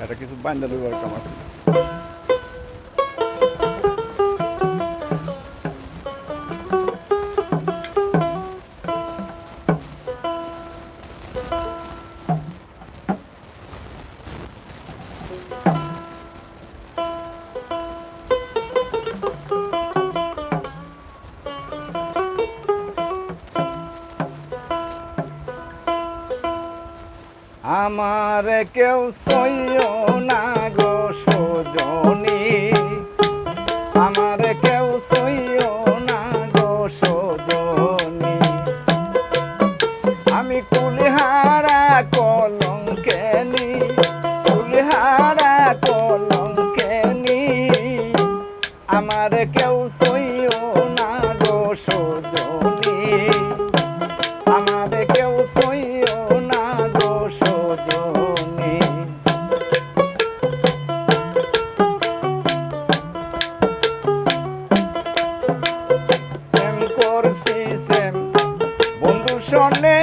এটা কিছু বাইন্দা লইবার কাম আছে। আমার কেউ সইও না গো সজনী, আমার কেউ সইও না গো সজনী, আমি কুলহারা কলঙ্কেনি, কুলহারা কলঙ্কেনি, আমার কেউ সইও না গো সজনী, আমার কেউ সইও না গো সজনী। প্রেম করছি সেম বন্ধু শোনে,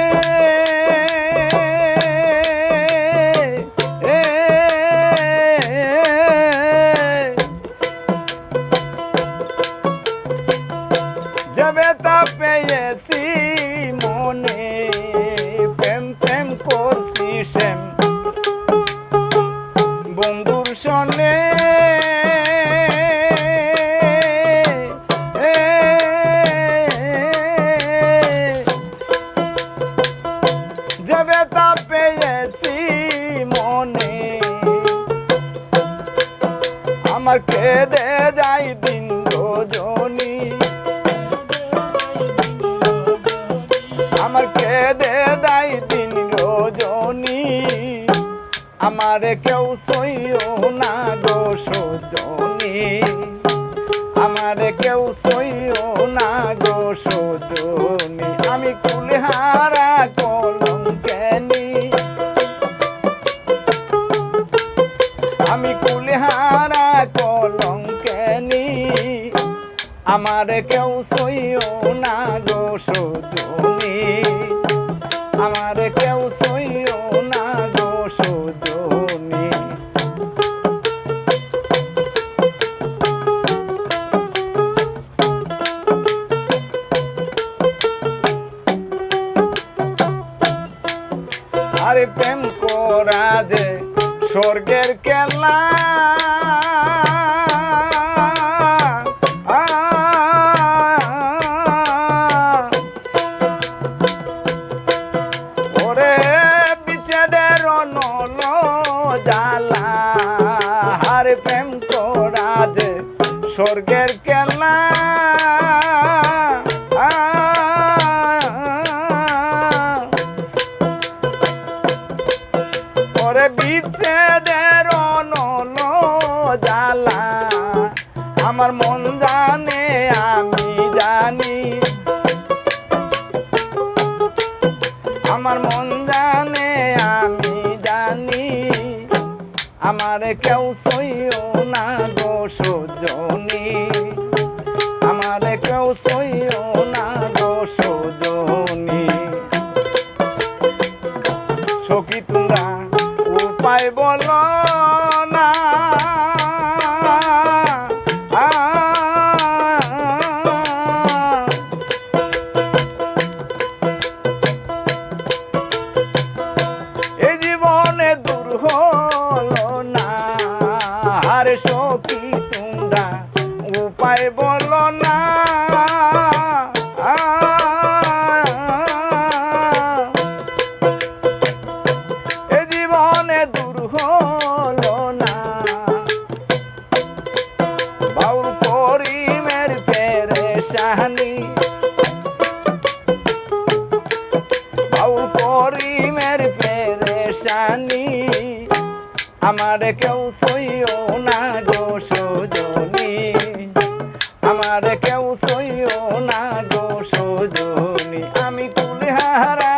যাবে তা পেয়েছি মনে, প্রেম প্রেম করছি সেম বন্ধুর শোনে, যাবে তা পেয়েছি মনে, আমার কেঁদে যাই দিন রজনী, আমার কেঁদে যাই দিন রজনী, আমার কেউ সইও না গো সজনী, আমার কেউ সইও না গো সজনী, আমি কুলহারা কলঙ্কেনি, আমি কুলহারা কলঙ্কেনি, আমার কেউ সইও না গো সজনী, আমার কেউ সইও না গো সজনী। আরে প্রেম করা যে স্বর্গের খেলা, ওরে বিচ্ছেদের নল জ্বালা, আরে প্রেম করা যে স্বর্গের খেলা, ওরে বিচ্ছেদের নল জ্বালা, আমার মন জানে আমি জানি, আমার মন জানে আমি জানি, আমার কেউ সইও না গো সজনী, আমার কেউ সইও না গো সজনী। সখী তোমরা উপায় বলো না, এই জীবনে দূর হলো না, আরে সখী তোমরা উপায় বলো না, এই জীবনে দূর হলো না, বাউল করিমের পেরেশানি, বাউল করিমের পেরেশানি, আমার কেউ সইও না গো সজনী, আমার কেউ সইও না গো সজনী, আমি কুলহারা